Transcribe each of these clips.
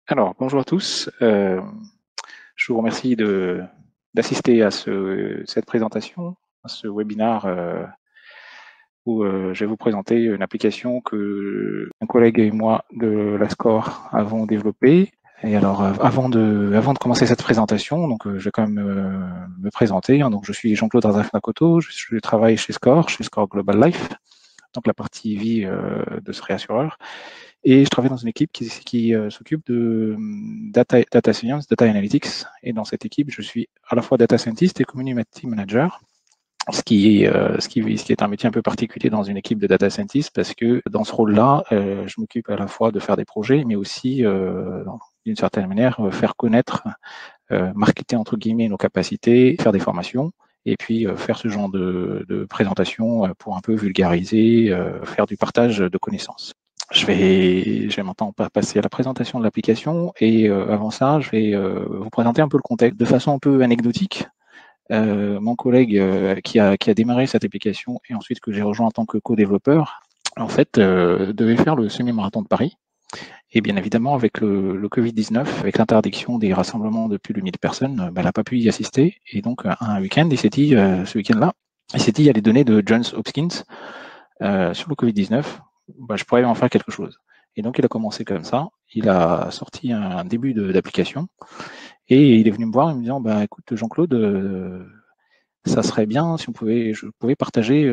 Alors, bonjour à tous. Je vous remercie d'assister à cette présentation, à ce webinaire où je vais vous présenter une application que un collègue et moi de la SCORE avons développée. Et alors, avant de commencer cette présentation, donc je vais quand même me présenter. Donc, je suis Jean-Claude Razaf-Makoto, je travaille chez SCORE Global Life, donc la partie vie de ce réassureur. Et je travaille dans une équipe qui s'occupe de data science, data analytics. Et dans cette équipe, je suis à la fois data scientist et community manager. Ce qui est un métier un peu particulier dans une équipe de data scientist, parce que dans ce rôle-là, je m'occupe à la fois de faire des projets, mais aussi, d'une certaine manière, faire connaître, marketer entre guillemets nos capacités, faire des formations, et puis faire ce genre de présentation pour un peu vulgariser, faire du partage de connaissances. Je vais maintenant passer à la présentation de l'application, et avant ça, je vais vous présenter un peu le contexte de façon un peu anecdotique. Mon collègue qui a démarré cette application et ensuite que j'ai rejoint en tant que co-développeur, en fait, devait faire le semi-marathon de Paris. Et bien évidemment, avec le Covid-19, avec l'interdiction des rassemblements de plus de 1000 personnes, elle n'a pas pu y assister. Et donc, un week-end, il s'est dit, ce week-end-là, il s'est dit, il y a les données de Johns Hopkins sur le Covid-19, je pourrais en faire quelque chose. Et donc, il a commencé comme ça. Il a sorti un début d'application et il est venu me voir en me disant, écoute, Jean-Claude, ça serait bien si je pouvais partager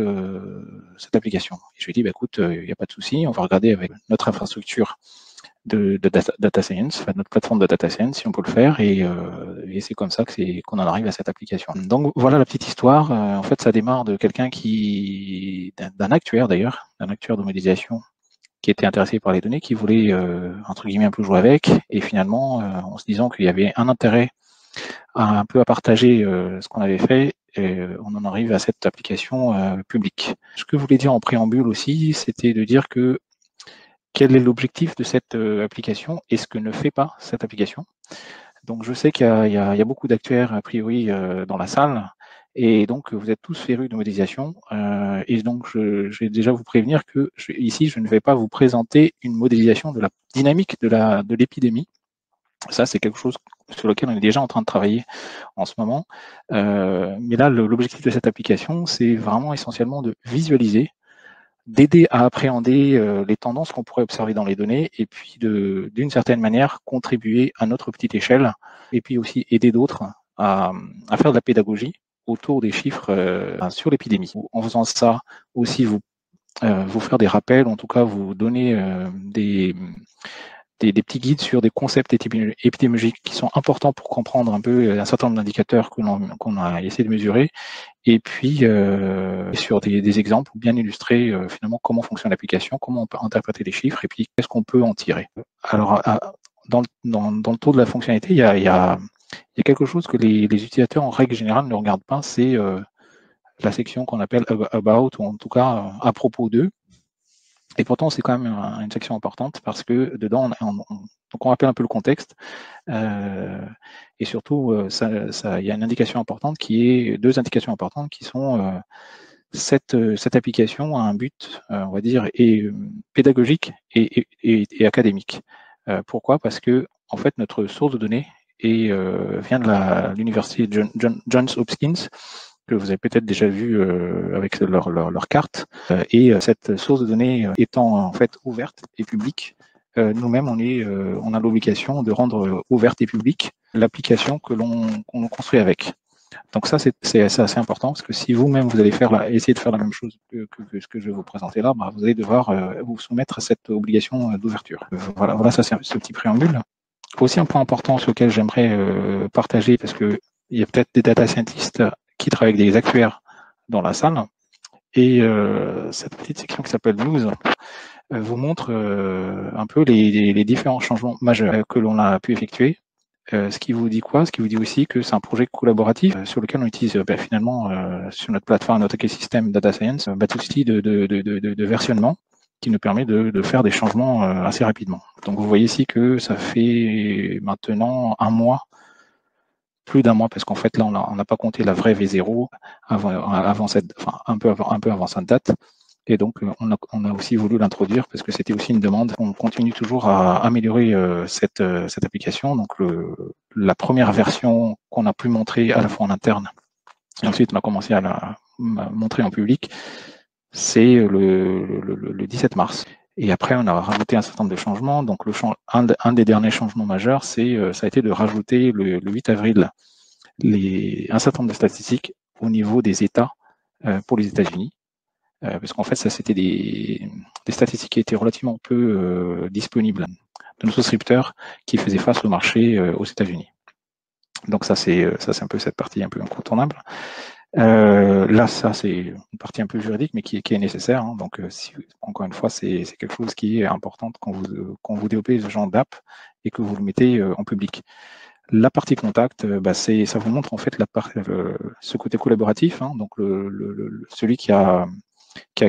cette application. Et je lui ai dit, écoute, il n'y a pas de souci, on va regarder avec notre infrastructure de data science, enfin, notre plateforme de data science, si on peut le faire, et c'est comme ça qu'on en arrive à cette application. Donc voilà la petite histoire. En fait, ça démarre de quelqu'un d'un actuaire d'ailleurs, d'un actuaire de modélisation qui était intéressé par les données, qui voulait entre guillemets un peu jouer avec, et finalement, en se disant qu'il y avait un intérêt un peu à partager ce qu'on avait fait, et on en arrive à cette application publique. Ce que je voulais dire en préambule aussi, c'était de dire que quel est l'objectif de cette application et ce que ne fait pas cette application. Donc je sais qu'il y a beaucoup d'actuaires a priori dans la salle, et donc vous êtes tous férus de modélisation, et donc je vais déjà vous prévenir que ici je ne vais pas vous présenter une modélisation de la dynamique de l'épidémie. Ça, c'est quelque chose sur lequel on est déjà en train de travailler en ce moment. Mais là, l'objectif de cette application, c'est vraiment essentiellement de visualiser, d'aider à appréhender les tendances qu'on pourrait observer dans les données, et puis d'une certaine manière contribuer à notre petite échelle, et puis aussi aider d'autres à faire de la pédagogie autour des chiffres sur l'épidémie. En faisant ça, aussi vous faire des rappels, en tout cas vous donner des petits guides sur des concepts épidémiologiques qui sont importants pour comprendre un peu un certain nombre d'indicateurs qu'on a essayé de mesurer, et puis sur des exemples bien illustrer finalement comment fonctionne l'application, comment on peut interpréter les chiffres, et puis qu'est-ce qu'on peut en tirer. Alors, dans le tour de la fonctionnalité, il y a quelque chose que les utilisateurs en règle générale ne regardent pas, c'est la section qu'on appelle About, ou en tout cas à propos d'eux. Et pourtant, c'est quand même une section importante, parce que dedans, donc on rappelle un peu le contexte, et surtout, il y a deux indications importantes qui sont cette application a un but, on va dire, pédagogique et académique. Pourquoi? Parce que en fait, notre source de données vient de l'université Johns Hopkins, que vous avez peut-être déjà vu avec leur carte. Et cette source de données étant en fait ouverte et publique, nous-mêmes, on a l'obligation de rendre ouverte et publique l'application qu'on construit avec. Donc ça, c'est assez important, parce que si vous-même, vous allez essayer de faire la même chose que ce que je vais vous présenter là, vous allez devoir vous soumettre à cette obligation d'ouverture. Voilà, ça c'est ce petit préambule. Aussi un point important sur lequel j'aimerais partager, parce que il y a peut-être des data scientists qui travaillent avec des actuaires dans la salle, et cette petite section qui s'appelle News vous montre un peu les différents changements majeurs que l'on a pu effectuer. Ce qui vous dit quoi? Ce qui vous dit aussi que c'est un projet collaboratif sur lequel on utilise finalement sur notre plateforme, notre écosystème Data Science, tout outil de versionnement qui nous permet de faire des changements assez rapidement. Donc vous voyez ici que ça fait maintenant plus d'un mois, parce qu'en fait là on n'a pas compté la vraie V0 un peu avant cette date. Et donc, on a aussi voulu l'introduire parce que c'était aussi une demande. On continue toujours à améliorer cette application. Donc, la première version qu'on a pu montrer à la fois en interne, et ensuite on a commencé à la montrer en public, c'est le 17 mars. Et après, on a rajouté un certain nombre de changements. Donc, un des derniers changements majeurs, ça a été de rajouter le 8 avril un certain nombre de statistiques au niveau des États pour les États-Unis. Parce qu'en fait, ça, c'était des statistiques qui étaient relativement peu disponibles de nos souscripteurs qui faisaient face au marché aux États-Unis. Donc ça, c'est un peu cette partie un peu incontournable. Là, ça, c'est une partie un peu juridique, mais qui est nécessaire. Hein. Donc, encore une fois, c'est quelque chose qui est important quand vous développez ce genre d'app et que vous le mettez en public. La partie contact, ça vous montre en fait ce côté collaboratif. Hein. Donc, celui qui a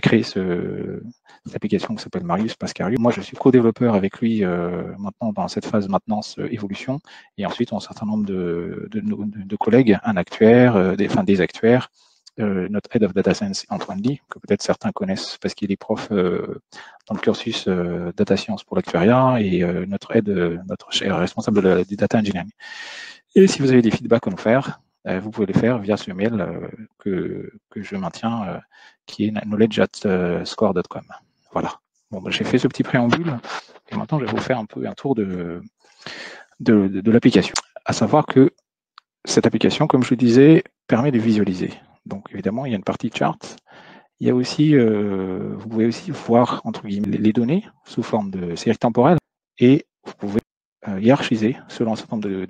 créé cette application qui s'appelle Marius Pascariu. Moi, je suis co-développeur avec lui maintenant dans cette phase maintenance évolution. Et ensuite, on a un certain nombre de collègues, un actuaire, des actuaires, notre Head of Data Science, Antoine Lee, que peut-être certains connaissent parce qu'il est prof dans le cursus Data Science pour l'actuariat, et notre responsable du Data Engineering. Et si vous avez des feedbacks à nous faire, vous pouvez les faire via ce mail que je maintiens, qui est knowledge@score.com. Voilà. Bon, j'ai fait ce petit préambule, et maintenant je vais vous faire un peu un tour de l'application. À savoir que cette application, comme je vous disais, permet de visualiser. Donc évidemment, il y a une partie chart. Il y a aussi, vous pouvez aussi voir entre guillemets les données sous forme de série temporelle, et vous pouvez hiérarchiser selon un certain nombre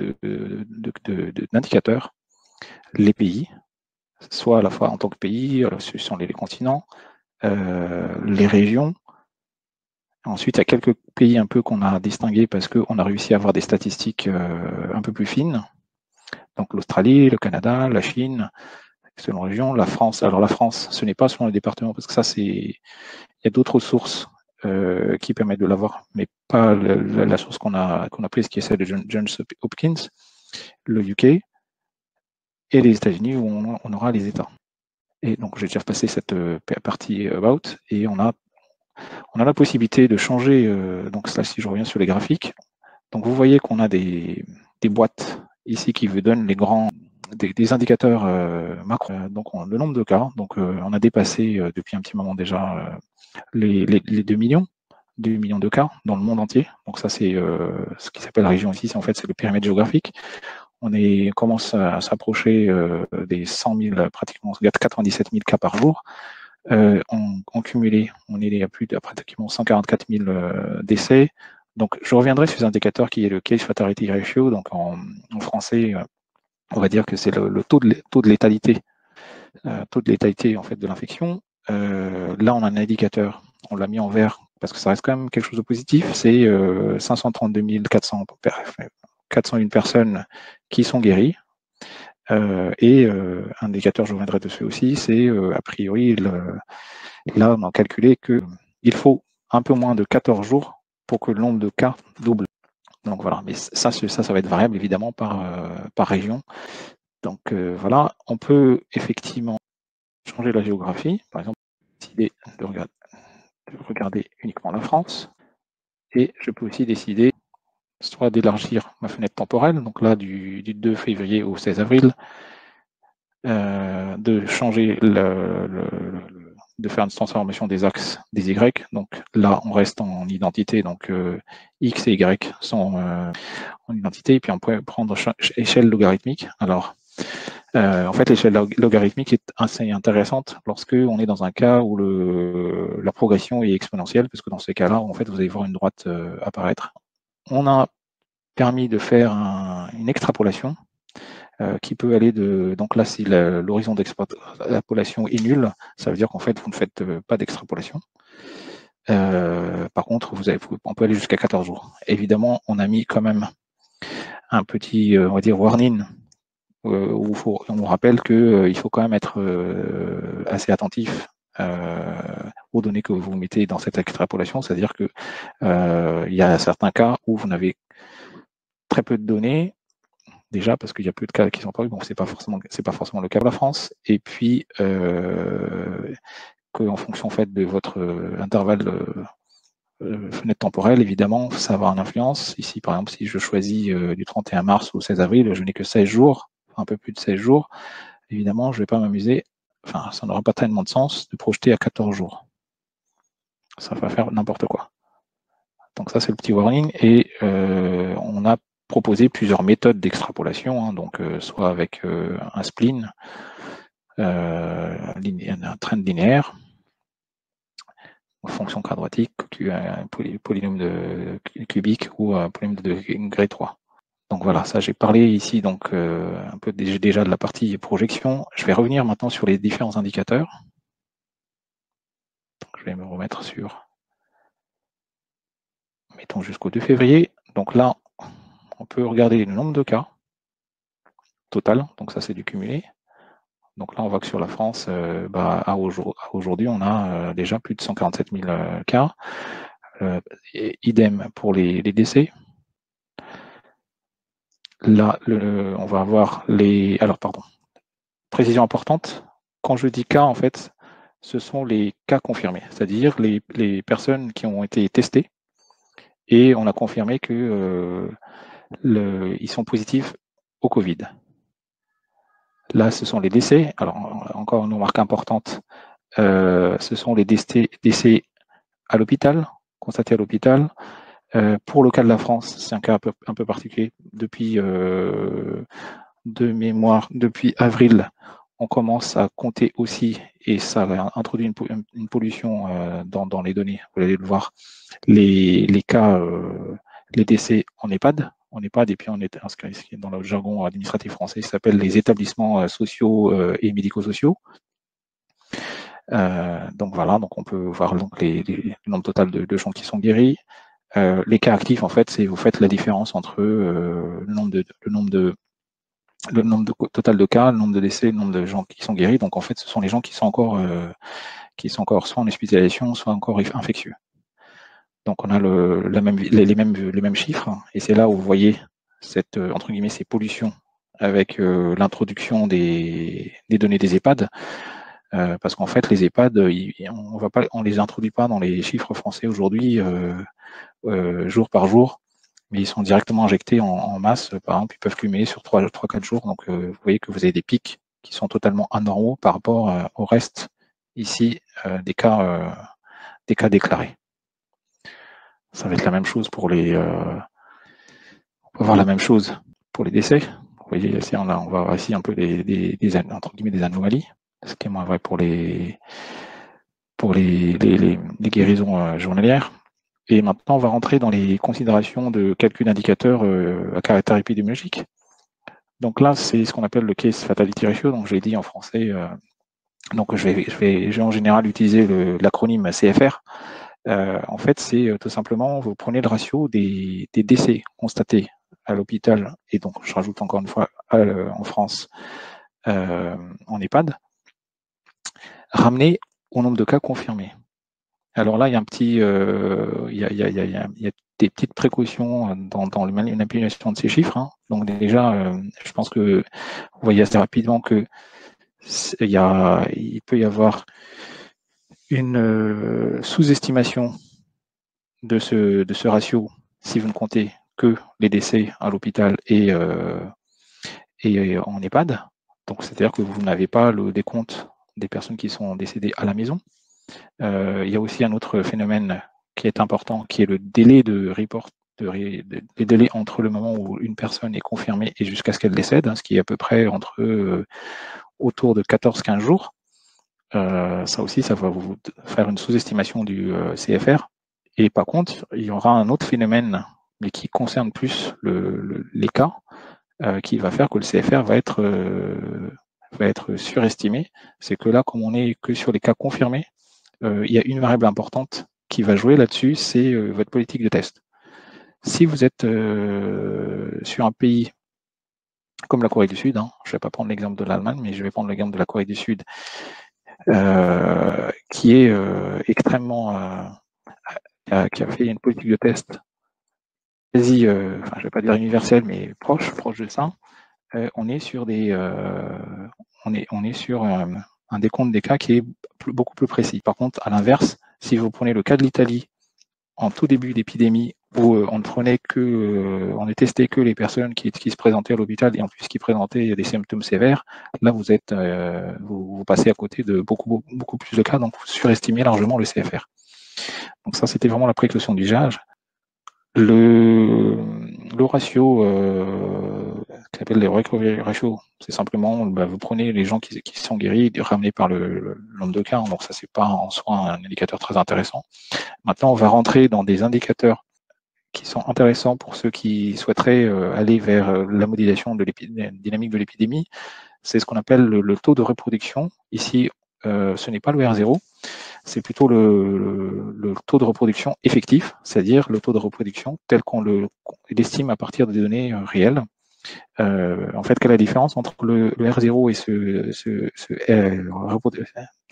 d'indicateurs les pays, soit à la fois en tant que pays, ce sont les continents, les régions. Ensuite, il y a quelques pays un peu qu'on a distingués parce qu'on a réussi à avoir des statistiques un peu plus fines. Donc l'Australie, le Canada, la Chine, selon région, la France. Alors la France, ce n'est pas selon les départements, parce que ça, il y a d'autres sources qui permettent de l'avoir, mais pas la source qu'on a prise, qui est celle de Johns Hopkins, le UK, et les États-Unis, où on aura les États. Et donc, j'ai déjà passé cette partie about, et on a la possibilité de changer. Donc, là, si je reviens sur les graphiques, donc vous voyez qu'on a des boîtes ici qui vous donnent des indicateurs macro. Donc, le nombre de cas. Donc, on a dépassé depuis un petit moment déjà les 2 millions. 2 millions de cas dans le monde entier. Donc ça, c'est ce qui s'appelle la région ici, c'est le périmètre géographique. On commence à s'approcher des 100 000, pratiquement 97 000 cas par jour. En cumulé, on est à plus de pratiquement 144 000 décès. Donc, je reviendrai sur ces indicateurs qui est le Case Fatality Ratio. Donc, en français, on va dire que c'est le taux de létalité, en fait de l'infection. Là, on a un indicateur, on l'a mis en vert parce que ça reste quand même quelque chose de positif. C'est 532 401 personnes qui sont guéries. Et un indicateur, je reviendrai dessus aussi, c'est a priori, là, on a calculé qu'il faut un peu moins de 14 jours pour que le nombre de cas double. Donc voilà, mais ça va être variable évidemment par région. Donc voilà, on peut effectivement changer la géographie. Par exemple, décider de regarder uniquement la France, et je peux aussi décider soit d'élargir ma fenêtre temporelle, donc là du 2 février au 16 avril, de changer de faire une transformation des axes des Y. Donc là, on reste en identité, donc X et Y sont en identité, et puis on peut prendre échelle logarithmique. Alors, en fait, l'échelle logarithmique est assez intéressante lorsque on est dans un cas où la progression est exponentielle, parce que dans ces cas-là, en fait, vous allez voir une droite apparaître. On a permis de faire une extrapolation qui peut aller donc là, si l'horizon d'extrapolation est nul, ça veut dire qu'en fait, vous ne faites pas d'extrapolation. Par contre, on peut aller jusqu'à 14 jours. Évidemment, on a mis quand même un petit, on va dire, warning, où on rappelle qu'il faut quand même être assez attentif aux données que vous mettez dans cette extrapolation, c'est-à-dire que il y a certains cas où vous n'avez très peu de données, déjà parce qu'il y a peu de cas qui sont apparus, donc c'est pas forcément le cas de la France. Et puis qu'en fonction en fait, de votre intervalle fenêtre temporelle, évidemment, ça va avoir une influence. Ici, par exemple, si je choisis du 31 mars au 16 avril, je n'ai que 16 jours, un peu plus de 16 jours. Évidemment, je ne vais pas m'amuser, enfin, ça n'aura pas tellement de sens de projeter à 14 jours. Ça va faire n'importe quoi. Donc ça, c'est le petit warning. Et on a proposé plusieurs méthodes d'extrapolation, hein, donc soit avec un spline, un trend linéaire, fonction quadratique, polynôme de cubique ou polynôme de degré 3. Donc voilà, ça j'ai parlé ici donc un peu déjà de la partie projection. Je vais revenir maintenant sur les différents indicateurs. Donc, je vais me remettre sur, mettons jusqu'au 2 février. Donc là, on peut regarder le nombre de cas total. Donc ça c'est du cumulé. Donc là, on voit que sur la France, à aujourd'hui, on a déjà plus de 147 000 cas. Idem pour les décès. Là, on va avoir les... Alors, pardon. Précision importante. Quand je dis cas, en fait, ce sont les cas confirmés, c'est-à-dire les personnes qui ont été testées et on a confirmé qu'ils sont positifs au Covid. Là, ce sont les décès. Alors, encore une remarque importante, ce sont les décès à l'hôpital, constatés à l'hôpital. Pour le cas de la France, c'est un cas un peu particulier. Depuis, de mémoire, depuis avril, on commence à compter aussi, et ça introduit une pollution dans les données, vous allez le voir, les cas, les décès en EHPAD, et puis ce qui dans le jargon administratif français s'appelle les établissements sociaux et médico-sociaux. Donc voilà, donc on peut voir donc le nombre total de gens qui sont guéris. Les cas actifs, en fait, c'est vous faites la différence entre le nombre total de cas, le nombre de décès, le nombre de gens qui sont guéris. Donc en fait, ce sont les gens qui sont encore soit en hospitalisation, soit encore infectieux. Donc on a les mêmes chiffres, et c'est là où vous voyez cette entre guillemets ces pollutions avec l'introduction des données des EHPAD. Parce qu'en fait, les EHPAD, on les introduit pas dans les chiffres français aujourd'hui, jour par jour, mais ils sont directement injectés en masse. Par exemple, ils peuvent cumuler sur 3-4 jours. Donc, vous voyez que vous avez des pics qui sont totalement anormaux par rapport au reste, ici, des cas déclarés. Ça va être la même chose pour les... on va voir la même chose pour les décès. Vous voyez, ici, on va voir ici un peu entre guillemets, des anomalies, ce qui est moins vrai pour les guérisons journalières. Et maintenant, on va rentrer dans les considérations de calcul d'indicateurs à caractère épidémiologique. Donc là, c'est ce qu'on appelle le case fatality ratio. Donc, je l'ai dit en français. Donc, je vais en général utiliser l'acronyme CFR. En fait, c'est tout simplement, vous prenez le ratio des décès constatés à l'hôpital, et donc je rajoute encore une fois en France, en EHPAD, ramené au nombre de cas confirmés. Alors là, il y a un petit, il y a des petites précautions dans la manipulation de ces chiffres. Hein. Donc déjà, je pense que vous voyez assez rapidement que il peut y avoir une sous-estimation de ce ratio si vous ne comptez que les décès à l'hôpital et en EHPAD. Donc c'est-à-dire que vous n'avez pas le décompte des personnes qui sont décédées à la maison. Il y a aussi un autre phénomène qui est important, qui est le délai de report, les délais entre le moment où une personne est confirmée et jusqu'à ce qu'elle décède, hein, ce qui est à peu près autour de 14-15 jours. Ça aussi, ça va vous faire une sous-estimation du CFR. Et par contre, il y aura un autre phénomène, mais qui concerne plus les cas, qui va faire que le CFR va être surestimé. C'est que là, comme on n'est que sur les cas confirmés, il y a une variable importante qui va jouer là-dessus, c'est votre politique de test. Si vous êtes sur un pays comme la Corée du Sud, hein, je ne vais pas prendre l'exemple de l'Allemagne, mais je vais prendre l'exemple de la Corée du Sud, qui est extrêmement... qui a fait une politique de test quasi, je ne vais pas dire universelle, mais proche de ça. On est sur un un décompte des cas qui est beaucoup plus précis. Par contre, à l'inverse, si vous prenez le cas de l'Italie en tout début d'épidémie, où on ne testait que les personnes qui se présentaient à l'hôpital et en plus qui présentaient des symptômes sévères, là vous passez à côté de beaucoup plus de cas, donc vous surestimez largement le CFR. Donc ça, c'était vraiment la précaution d'usage. Le ratio qui s'appelle le recovery ratio, c'est simplement vous prenez les gens qui sont guéris, ramenés par le nombre de cas, donc ça c'est pas en soi un indicateur très intéressant. Maintenant, on va rentrer dans des indicateurs qui sont intéressants pour ceux qui souhaiteraient aller vers la modélisation de dynamique de l'épidémie. C'est ce qu'on appelle le taux de reproduction. Ici, ce n'est pas le R0, c'est plutôt le taux de reproduction effectif, c'est-à-dire le taux de reproduction tel qu'on l'estime à partir des données réelles. En fait, quelle est la différence entre le R0 et ce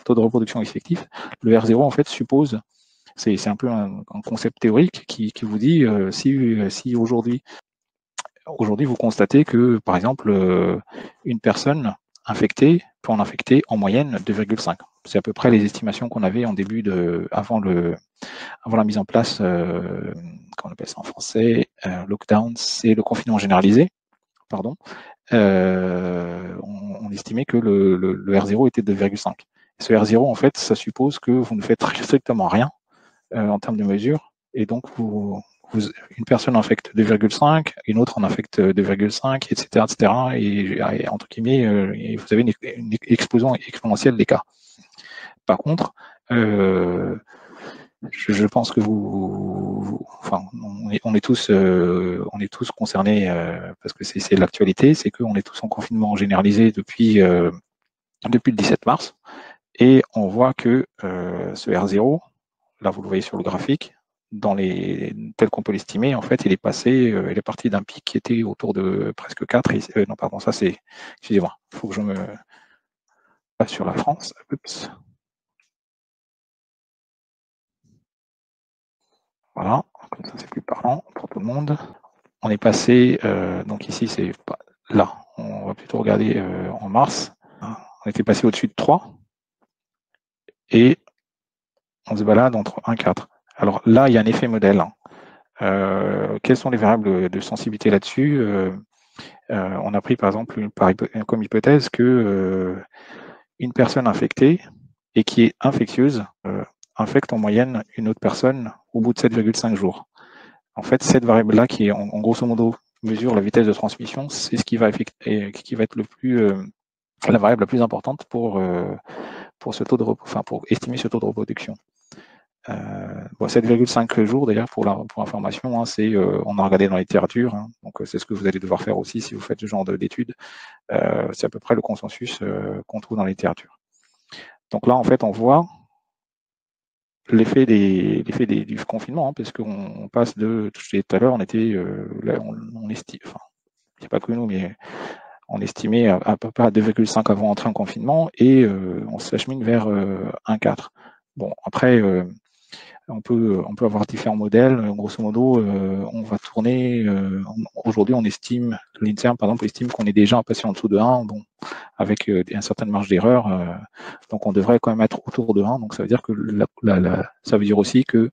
taux de reproduction effectif? Le R0, en fait, suppose, c'est un peu un concept théorique qui vous dit si aujourd'hui vous constatez que, par exemple, une personne infectée peut en infecter en moyenne 2,5. C'est à peu près les estimations qu'on avait en début avant la mise en place, comment on appelle ça en français, lockdown, c'est le confinement généralisé, pardon. On estimait que le R0 était de 2,5. Ce R0, en fait, ça suppose que vous ne faites strictement rien en termes de mesures, et donc une personne infecte 2,5, une autre en infecte 2,5, etc., etc. Et entre guillemets, vous avez une explosion exponentielle des cas. Par contre, je pense que on est tous concernés parce que c'est l'actualité, c'est qu'on est tous en confinement généralisé depuis le 17 mars, et on voit que ce R0, là vous le voyez sur le graphique, tel qu'on peut l'estimer, en fait, il est parti d'un pic qui était autour de presque 4. Non, pardon, ça c'est. Excusez-moi, il faut que je me passe sur la France. Oups. Voilà, comme ça c'est plus parlant pour tout le monde. On est passé, donc ici c'est pas là, on va plutôt regarder en mars. On était passé au-dessus de 3 et on se balade entre 1 et 4. Alors là, il y a un effet modèle. Quelles sont les variables de sensibilité là-dessus? On a pris par exemple comme hypothèse que une personne infectée et qui est infectieuse infecte en moyenne une autre personne au bout de 7,5 jours. En fait, cette variable-là, qui est en grosso modo mesure la vitesse de transmission, c'est ce qui va être la variable la plus importante pour estimer ce taux de reproduction. 7,5 jours d'ailleurs pour information, hein, on a regardé dans la littérature, hein, donc c'est ce que vous allez devoir faire aussi si vous faites ce genre d'études. C'est à peu près le consensus qu'on trouve dans la littérature. Donc là, en fait, on voit l'effet du confinement, hein, parce qu'on passe de, je disais tout à l'heure, on était, là, on estime, enfin, c'est pas que nous, mais on estimait à peu près à 2,5 avant d'entrer en confinement, et on s'achemine vers 1,4. Bon, après, on peut avoir différents modèles. Grosso modo, on va tourner. Aujourd'hui, on estime, l'INSERM par exemple estime qu'on est déjà passé en dessous de 1, bon, avec une certaine marge d'erreur. Donc, on devrait quand même être autour de 1. Donc, ça veut dire que ça veut dire aussi que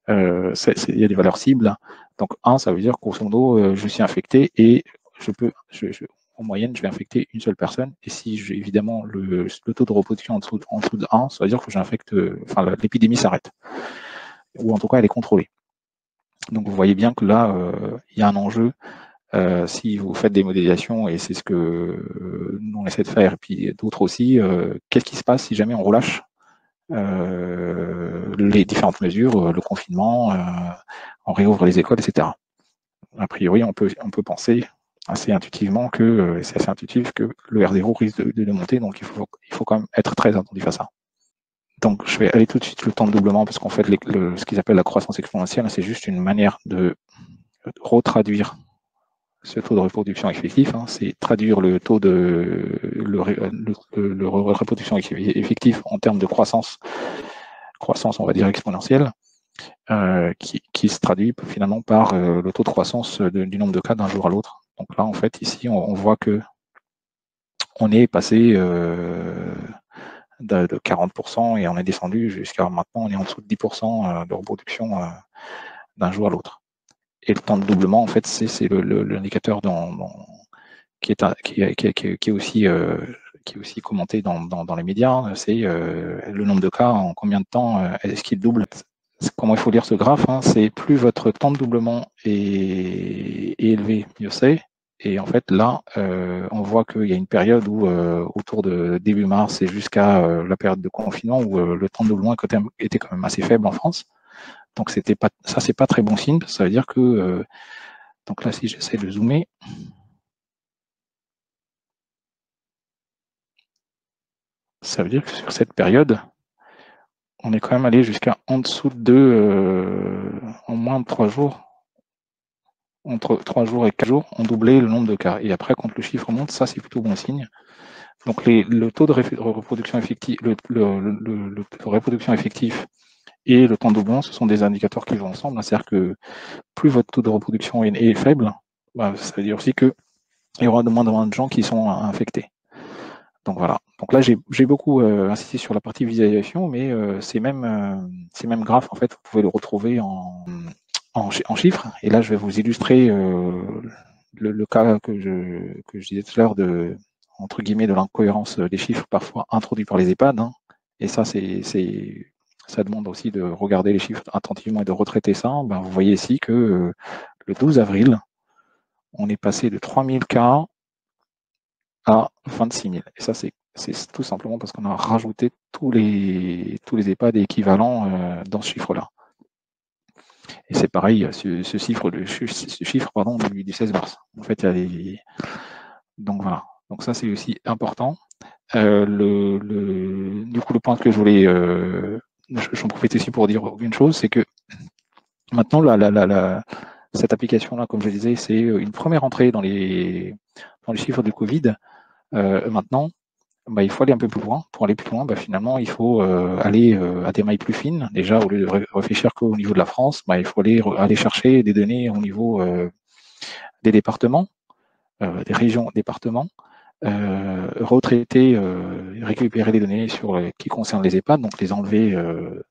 il y a des valeurs cibles. Donc, 1, ça veut dire grosso modo, je suis infecté et en moyenne, je vais infecter une seule personne. Et si j'ai évidemment le taux de reproduction en dessous de 1, ça veut dire que l'épidémie s'arrête. Ou en tout cas, elle est contrôlée. Donc, vous voyez bien que là, il y a un enjeu. Si vous faites des modélisations, et c'est ce que nous on essaie de faire, et puis d'autres aussi, qu'est-ce qui se passe si jamais on relâche les différentes mesures, le confinement, on réouvre les écoles, etc. A priori, on peut penser assez intuitivement que c'est assez intuitif que le R0 risque de monter, donc il faut quand même être très attentif à ça. Donc je vais aller tout de suite le temps de doublement, parce qu'en fait ce qu'ils appellent la croissance exponentielle, c'est juste une manière de retraduire ce taux de reproduction effectif, hein, c'est traduire le taux de reproduction effectif en termes de croissance, on va dire exponentielle, qui se traduit finalement par le taux de croissance du nombre de cas d'un jour à l'autre. Donc là, en fait, ici, on voit que on est passé de 40% et on est descendu jusqu'à maintenant, on est en dessous de 10% de reproduction d'un jour à l'autre. Et le temps de doublement, en fait, c'est l'indicateur qui est aussi commenté dans les médias, c'est le nombre de cas, en combien de temps est-ce qu'il double. Comment il faut lire ce graphe, hein, c'est plus votre temps de doublement est élevé, mieux c'est. Et en fait, là, on voit qu'il y a une période où, autour de début mars et jusqu'à la période de confinement, où le temps de doublement était quand même assez faible en France. Donc, ça, c'est pas très bon signe. Ça veut dire que, donc là, si j'essaie de zoomer, ça veut dire que sur cette période, on est quand même allé jusqu'à en dessous de, en moins de 3 jours, entre 3 jours et 4 jours, on doublait le nombre de cas. Et après, quand le chiffre monte, ça, c'est plutôt bon signe. Donc, le taux de reproduction effectif, le taux de reproduction effectif et le temps de doublement, ce sont des indicateurs qui vont ensemble. C'est-à-dire que plus votre taux de reproduction est faible, bah, ça veut dire aussi qu'il y aura de moins en moins de gens qui sont infectés. Donc voilà. Donc là, j'ai beaucoup insisté sur la partie visualisation, mais ces mêmes graphes, en fait, vous pouvez le retrouver en chiffres. Et là, je vais vous illustrer le cas que je disais tout à l'heure entre guillemets, de l'incohérence des chiffres parfois introduits par les EHPAD. Hein. Et ça, ça demande aussi de regarder les chiffres attentivement et de retraiter ça. Ben, vous voyez ici que le 12 avril, on est passé de 3000 cas à 26 000. Et ça, c'est tout simplement parce qu'on a rajouté tous les EHPAD équivalents dans ce chiffre-là. Et c'est pareil, ce chiffre du 16 mars. En fait, donc voilà. Donc ça, c'est aussi important. Du coup, le point que je voulais, j'en profite aussi pour dire une chose, c'est que maintenant, cette application-là, comme je disais, c'est une première entrée dans les chiffres du Covid. Maintenant, bah, il faut aller un peu plus loin. Pour aller plus loin, bah, finalement, il faut aller à des mailles plus fines. Déjà, au lieu de réfléchir qu'au niveau de la France, bah, il faut aller chercher des données au niveau des départements, des régions, départements, retraiter, récupérer les données qui concernent les EHPAD, donc les enlever de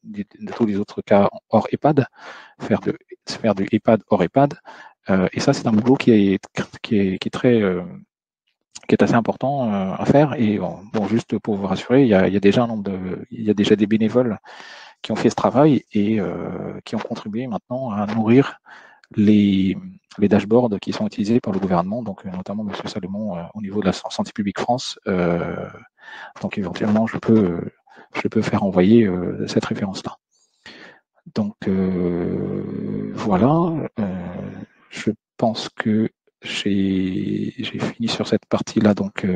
tous les autres cas hors EHPAD, faire du EHPAD hors EHPAD. Et ça, c'est un boulot qui est très qui est assez important à faire. Et bon, juste pour vous rassurer, il y a déjà des bénévoles qui ont fait ce travail et qui ont contribué maintenant à nourrir les dashboards qui sont utilisés par le gouvernement, donc notamment M. Salomon au niveau de la Santé publique France. Donc éventuellement, je peux faire envoyer cette référence-là. Donc voilà, je pense que j'ai fini sur cette partie-là, donc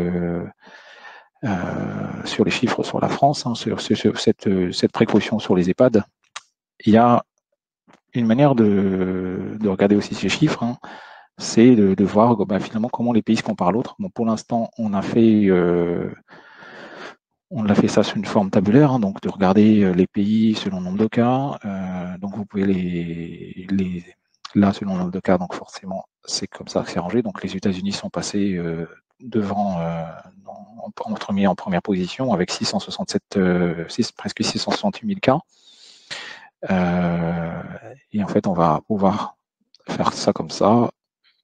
sur les chiffres sur la France, hein, sur cette précaution sur les EHPAD. Il y a une manière de regarder aussi ces chiffres, hein, c'est de voir finalement comment les pays se comparent à l'autre. Bon, pour l'instant, on a fait ça sous une forme tabulaire, hein, donc de regarder les pays selon le nombre de cas. Donc vous pouvez là selon le nombre de cas, donc forcément c'est comme ça que c'est rangé. Donc les États-Unis sont passés devant en première position avec 667, presque 668 000 cas. Et en fait, on va pouvoir faire ça comme ça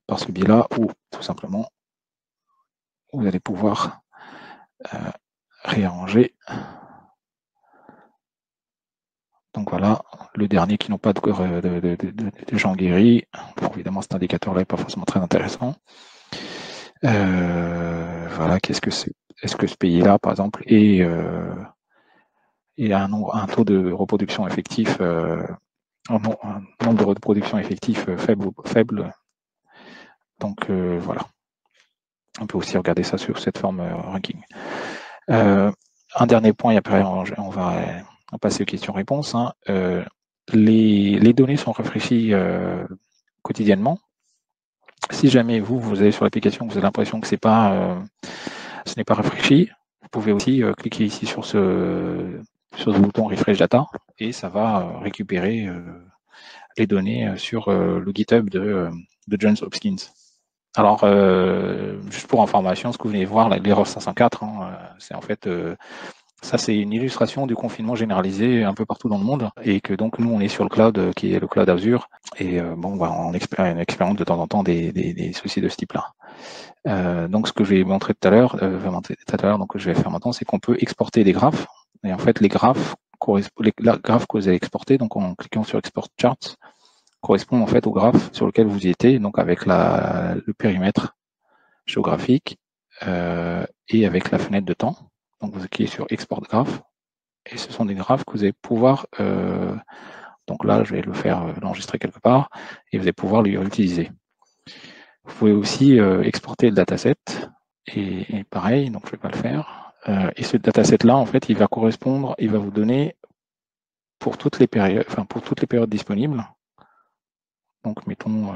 par ce biais-là, ou tout simplement vous allez pouvoir réarranger. Donc voilà, le dernier qui n'ont pas de gens guéris. Bon, évidemment, cet indicateur-là n'est pas forcément très intéressant. Voilà, qu'est-ce que c'est? Est-ce que ce pays-là, par exemple, a un taux de reproduction effectif, un nombre de reproduction effectif faible. Donc voilà. On peut aussi regarder ça sur cette forme ranking. Un dernier point, et après on va passer aux questions-réponses. Hein. Les données sont rafraîchies quotidiennement. Si jamais vous allez sur l'application, vous avez l'impression que ce n'est pas rafraîchi, vous pouvez aussi cliquer ici sur ce bouton Refresh Data et ça va récupérer les données sur le GitHub de Johns Hopkins. Alors, juste pour information, ce que vous venez de voir, l'erreur 504, hein, c'est en fait Ça, c'est une illustration du confinement généralisé un peu partout dans le monde et que donc nous, on est sur le cloud qui est le cloud Azure et bon, bah, on expérimente de temps en temps des soucis de ce type-là. Donc, ce que je vais montrer tout à l'heure, donc que je vais faire maintenant, c'est qu'on peut exporter des graphes. Et en fait, les graphes que vous allez exporter, donc en cliquant sur Export Charts, correspondent en fait au graphe sur lequel vous y étiez, donc avec le périmètre géographique et avec la fenêtre de temps. Donc, vous cliquez sur Export Graph et ce sont des graphes que vous allez pouvoir. Donc là, je vais l'enregistrer quelque part et vous allez pouvoir l'utiliser. Vous pouvez aussi exporter le dataset et pareil, donc je ne vais pas le faire. Et ce dataset-là, en fait, il va vous donner pour toutes les périodes disponibles. Donc mettons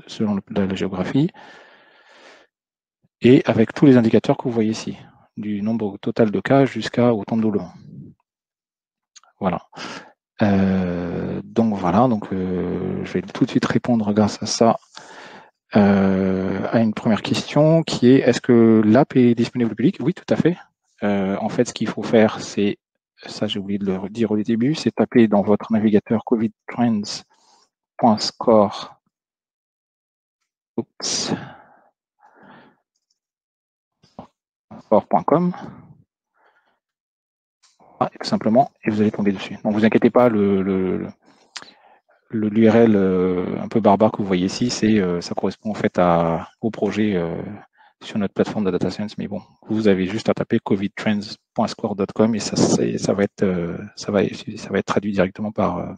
selon la géographie et avec tous les indicateurs que vous voyez ici, du nombre total de cas jusqu'au temps de doublement. Voilà. Donc voilà, je vais tout de suite répondre grâce à ça à une première question qui est est-ce que l'app est disponible au public? Oui, tout à fait. En fait, ce qu'il faut faire, c'est, ça j'ai oublié de le dire au début, c'est taper dans votre navigateur covidtrends.score.com tout simplement, et vous allez tomber dessus. Donc vous inquiétez pas, l'URL un peu barbare que vous voyez ici, ça correspond en fait au projet sur notre plateforme de data science. Mais bon, vous avez juste à taper covidtrends.score.com et ça va être traduit directement par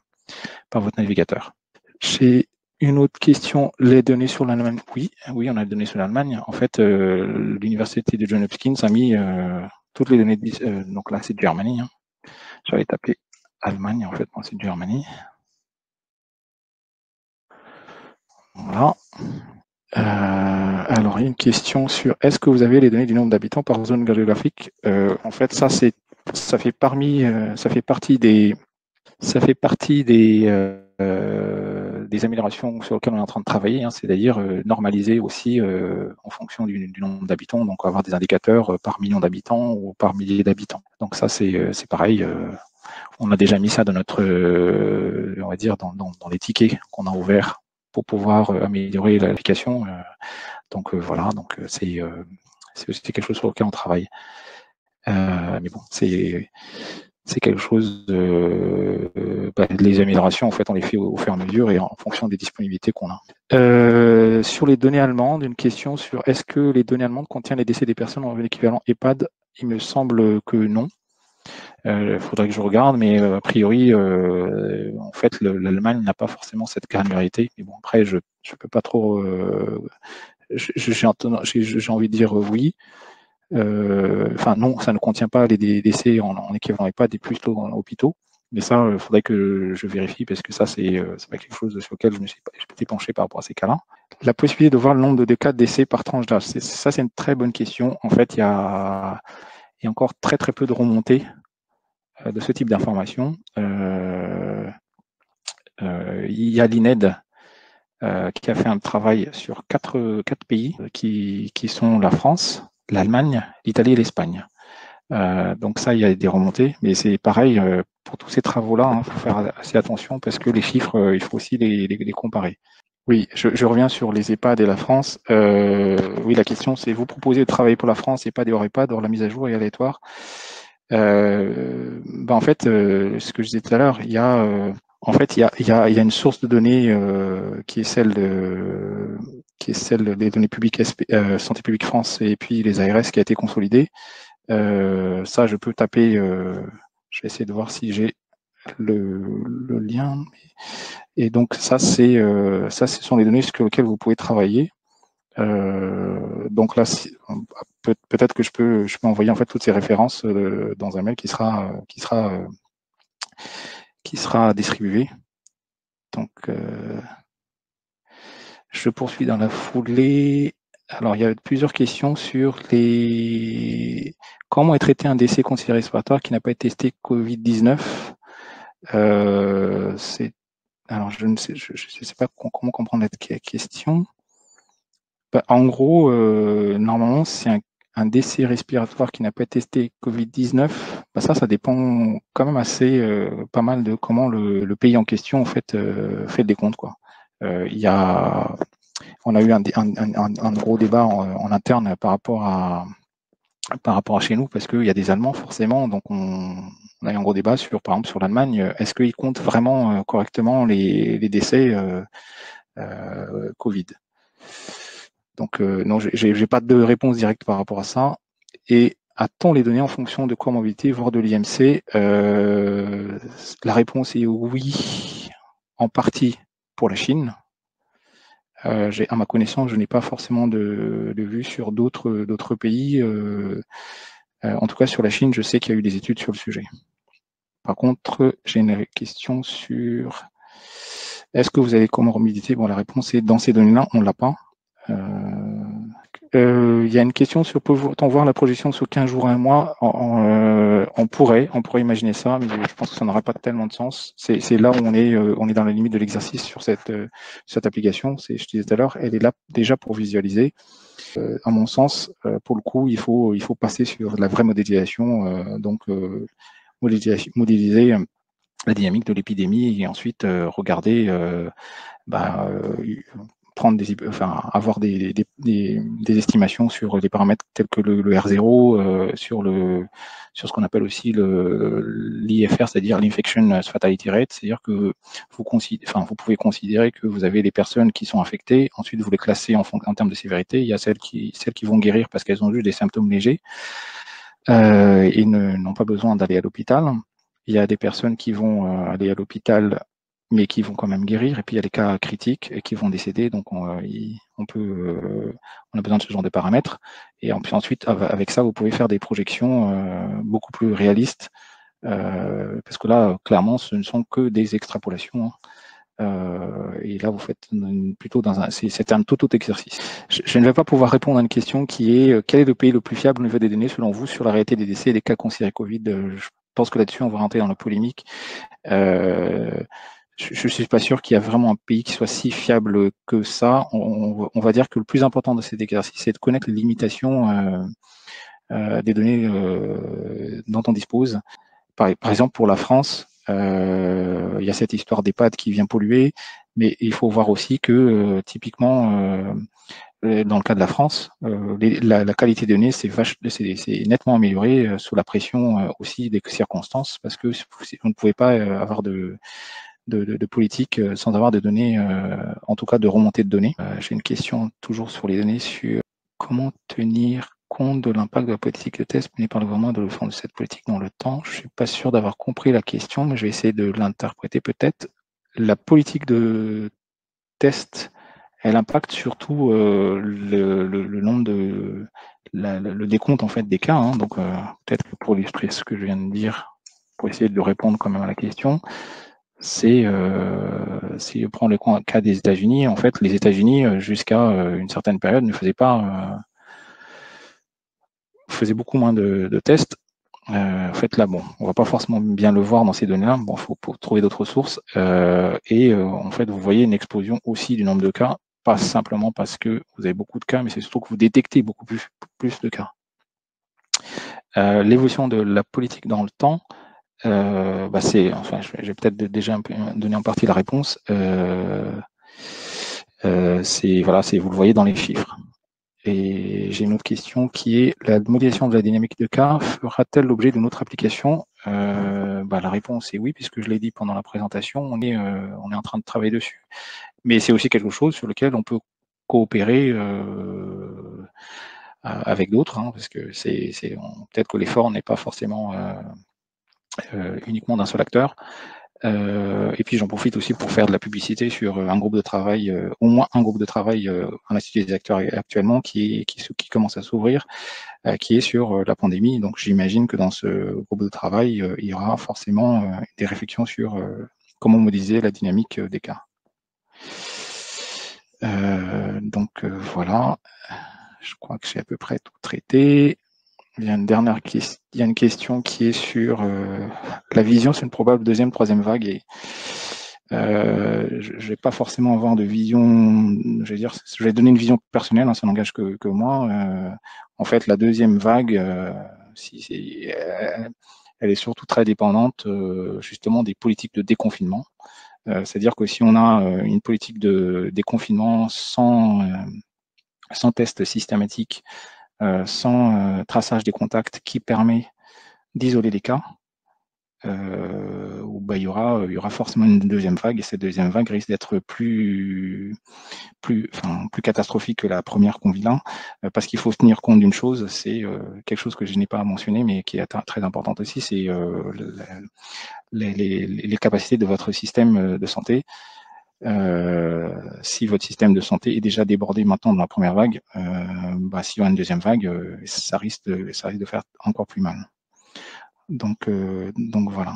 votre navigateur. J'ai une autre question. Les données sur l'Allemagne? Oui, on a des données sur l'Allemagne. En fait, l'université de Johns Hopkins a mis toutes les données. Donc là, c'est Germany. Hein. J'avais tapé Allemagne, en fait, moi, c'est Germany. Voilà. Alors, il y a une question sur est-ce que vous avez les données du nombre d'habitants par zone géographique? En fait, ça fait partie des améliorations sur lesquelles on est en train de travailler, hein, c'est-à-dire normaliser aussi en fonction du nombre d'habitants, donc avoir des indicateurs par million d'habitants ou par millier d'habitants. Donc ça, c'est pareil. On a déjà mis ça dans notre, on va dire, dans les tickets qu'on a ouverts pour pouvoir améliorer l'application. Donc voilà, donc c'est aussi quelque chose sur lequel on travaille. Mais bon, c'est quelque chose les améliorations, en fait, on les fait au fur et à mesure et en fonction des disponibilités qu'on a. Sur les données allemandes, une question sur est-ce que les données allemandes contiennent les décès des personnes en équivalent EHPAD? Il me semble que non. Faudrait que je regarde, mais a priori, en fait, l'Allemagne n'a pas forcément cette granularité. Mais bon, après, je peux pas trop. J'ai envie de dire oui. Enfin non, ça ne contient pas les décès en équivalent EHPAD et plutôt en hôpitaux. Mais ça, il faudrait que je vérifie parce que ça, c'est pas quelque chose sur lequel je me suis penché par rapport à ces cas-là. La possibilité de voir le nombre de cas de décès par tranche d'âge, ça, c'est une très bonne question. En fait, il y a encore très très peu de remontées de ce type d'informations. Il y a l'INED qui a fait un travail sur quatre pays qui sont la France, l'Allemagne, l'Italie et l'Espagne. Donc ça, il y a des remontées, mais c'est pareil pour tous ces travaux-là, il faut faire assez attention parce que les chiffres, il faut aussi les comparer. Oui, je reviens sur les EHPAD et la France. Oui, la question c'est vous proposez de travailler pour la France, EHPAD et hors EHPAD, or la mise à jour est aléatoire. En fait, ce que je disais tout à l'heure, il y a une source de données qui est celle des données publiques Santé publique France et puis les ARS qui a été consolidée. Ça, je peux taper. Je vais essayer de voir si j'ai le lien. Et donc ça, ce sont les données sur lesquelles vous pouvez travailler. Donc là, peut-être que je peux envoyer en fait toutes ces références dans un mail qui sera distribué. Donc, je poursuis dans la foulée. Alors, il y a plusieurs questions sur comment est traité un décès considéré respiratoire qui n'a pas été testé Covid-19. Alors, je ne sais pas comment comprendre cette question. En gros, normalement, c'est un décès respiratoire qui n'a pas testé Covid-19, bah ça dépend quand même assez pas mal de comment le pays en question en fait fait le décompte, quoi. On a eu un gros débat en interne par rapport à chez nous, parce qu'il y a des Allemands forcément, donc on a eu un gros débat sur, par exemple, sur l'Allemagne, est-ce qu'ils comptent vraiment correctement les décès Covid. Donc non, j'ai pas de réponse directe par rapport à ça. Et a-t-on les données en fonction de comorbidité, voire de l'IMC? La réponse est oui, en partie pour la Chine. À ma connaissance, je n'ai pas forcément de vue sur d'autres pays. En tout cas, sur la Chine, je sais qu'il y a eu des études sur le sujet. Par contre, j'ai une question sur est-ce que vous avez comorbidité? Bon, la réponse est dans ces données-là, on ne l'a pas. Il y a une question sur peut-on voir la projection sur 15 jours à un mois? On pourrait imaginer ça, mais je pense que ça n'aurait pas tellement de sens. C'est là où on est dans la limite de l'exercice sur cette application. Je disais tout à l'heure, elle est là déjà pour visualiser. À mon sens, pour le coup, il faut passer sur la vraie modélisation, modéliser la dynamique de l'épidémie et ensuite regarder, avoir des estimations sur des paramètres tels que le R0, sur ce qu'on appelle aussi l'IFR, c'est-à-dire l'Infection Fatality Rate, c'est-à-dire que vous pouvez considérer que vous avez des personnes qui sont infectées, ensuite vous les classez en termes de sévérité. Il y a celles qui vont guérir parce qu'elles ont juste des symptômes légers et n'ont pas besoin d'aller à l'hôpital. Il y a des personnes qui vont aller à l'hôpital mais qui vont quand même guérir. Et puis il y a des cas critiques et qui vont décéder. Donc on a besoin de ce genre de paramètres. Et ensuite, avec ça, vous pouvez faire des projections beaucoup plus réalistes. Parce que là, clairement, ce ne sont que des extrapolations. Et là, vous faites plutôt c'est un tout autre exercice. Je ne vais pas pouvoir répondre à une question qui est quel est le pays le plus fiable au niveau des données selon vous sur la réalité des décès et des cas considérés Covid? Je pense que là-dessus, on va rentrer dans la polémique. Je ne suis pas sûr qu'il y a vraiment un pays qui soit si fiable que ça. On va dire que le plus important de cet exercice, c'est de connaître les limitations des données dont on dispose. Par exemple, pour la France, il y a cette histoire d'EHPAD qui vient polluer, mais il faut voir aussi que typiquement, dans le cas de la France, la qualité des données c'est nettement amélioré sous la pression aussi des circonstances, parce que vous ne pouvez pas avoir de politique sans avoir de données, en tout cas de remontée de données. J'ai une question toujours sur les données sur comment tenir compte de l'impact de la politique de test menée par le gouvernement de fond de cette politique dans le temps. Je ne suis pas sûr d'avoir compris la question, mais je vais essayer de l'interpréter peut-être. La politique de test, elle impacte surtout le nombre de le décompte en fait des cas. Hein. Donc peut-être que pour illustrer ce que je viens de dire, pour essayer de répondre quand même à la question, c'est si on prend le cas des États-Unis, en fait, les États-Unis, jusqu'à une certaine période, ne faisaient pas faisaient beaucoup moins de tests. En fait, là, bon, on va pas forcément bien le voir dans ces données-là. Bon, il faut trouver d'autres sources. En fait, vous voyez une explosion aussi du nombre de cas, pas simplement parce que vous avez beaucoup de cas, mais c'est surtout que vous détectez beaucoup plus de cas. L'évolution de la politique dans le temps, j'ai peut-être déjà un peu donné en partie la réponse. Vous le voyez dans les chiffres. Et j'ai une autre question qui est la modélisation de la dynamique de cas fera-t-elle l'objet d'une autre application? La réponse est oui, puisque je l'ai dit pendant la présentation, on est en train de travailler dessus. Mais c'est aussi quelque chose sur lequel on peut coopérer avec d'autres, hein, parce que peut-être que l'effort n'est pas forcément uniquement d'un seul acteur. Et puis j'en profite aussi pour faire de la publicité sur un groupe de travail, au moins un groupe de travail à l'Institut des acteurs actuellement qui commence à s'ouvrir, qui est sur la pandémie. Donc j'imagine que dans ce groupe de travail, il y aura forcément des réflexions sur comment modéliser la dynamique des cas. Voilà, je crois que j'ai à peu près tout traité. Il y a une question qui est sur la vision sur une probable deuxième, troisième vague. Et je vais pas forcément avoir de vision, je vais dire, je vais donner une vision personnelle, hein, ça n'engage que moi. En fait, la deuxième vague, elle est surtout très dépendante justement des politiques de déconfinement. C'est-à-dire que si on a une politique de déconfinement sans test systématique, sans traçage des contacts qui permet d'isoler les cas, où il y aura forcément une deuxième vague, et cette deuxième vague risque d'être plus catastrophique que la première qu'on vit là, parce qu'il faut tenir compte d'une chose, c'est quelque chose que je n'ai pas mentionné, mais qui est très importante aussi, c'est les capacités de votre système de santé. Si votre système de santé est déjà débordé maintenant dans la première vague, s'il y aura une deuxième vague, ça risque de faire encore plus mal. Donc voilà.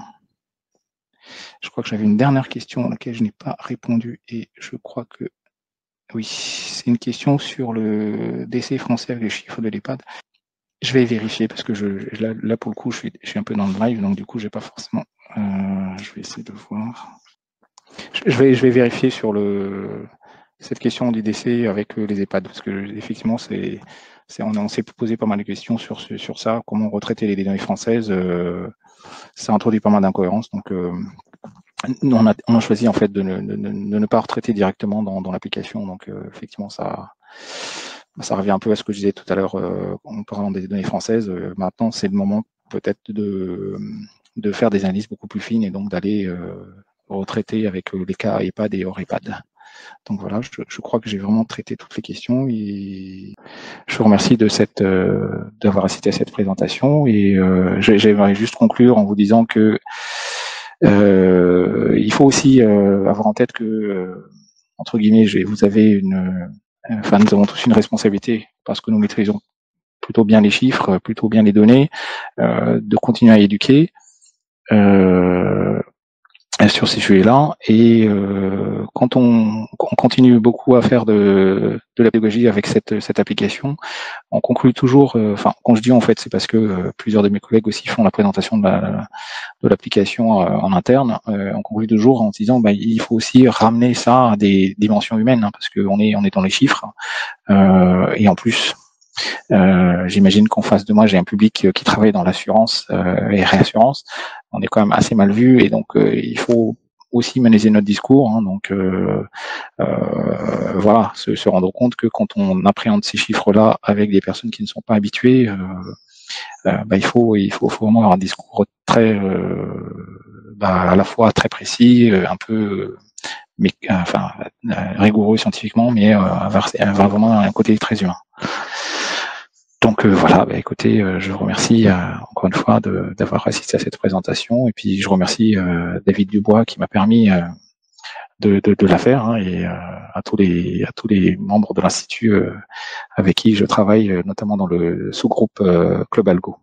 Je crois que j'avais une dernière question à laquelle je n'ai pas répondu, et je crois que oui, c'est une question sur le décès français avec les chiffres de l'EHPAD. Je vais vérifier parce que là pour le coup, je suis un peu dans le live, donc du coup, j'ai pas forcément. Je vais essayer de voir. Je vais vérifier sur cette question du décès avec les EHPAD, parce que effectivement, on s'est posé pas mal de questions sur ça, comment retraiter les données françaises. Ça introduit pas mal d'incohérences, donc nous, on a choisi en fait de ne pas retraiter directement dans l'application. Donc effectivement, ça revient un peu à ce que je disais tout à l'heure en parlant des données françaises. Maintenant, c'est le moment peut-être de faire des analyses beaucoup plus fines et donc d'aller retraiter avec les cas EHPAD et hors EHPAD. Donc voilà, je crois que j'ai vraiment traité toutes les questions, et je vous remercie d'avoir assisté à cette présentation, et j'aimerais juste conclure en vous disant que il faut aussi avoir en tête que, entre guillemets, nous avons tous une responsabilité, parce que nous maîtrisons plutôt bien les chiffres, plutôt bien les données, de continuer à éduquer sur ces sujets-là. Et quand on continue beaucoup à faire de la pédagogie avec cette application, on conclut toujours, quand je dis en fait, c'est parce que plusieurs de mes collègues aussi font la présentation de l'application en interne, on conclut toujours en se disant il faut aussi ramener ça à des dimensions humaines, hein, parce qu'on est dans les chiffres, et en plus j'imagine qu'en face de moi j'ai un public qui travaille dans l'assurance et réassurance. On est quand même assez mal vu, et donc il faut aussi manager notre discours, hein, donc voilà, se rendre compte que quand on appréhende ces chiffres-là avec des personnes qui ne sont pas habituées, il faut vraiment avoir un discours très à la fois très précis, un peu rigoureux scientifiquement, mais avoir vraiment un côté très humain. Donc voilà, écoutez, je vous remercie encore une fois d'avoir assisté à cette présentation, et puis je remercie David Dubois qui m'a permis de la faire, hein, et à tous les membres de l'Institut avec qui je travaille, notamment dans le sous-groupe Club Algo.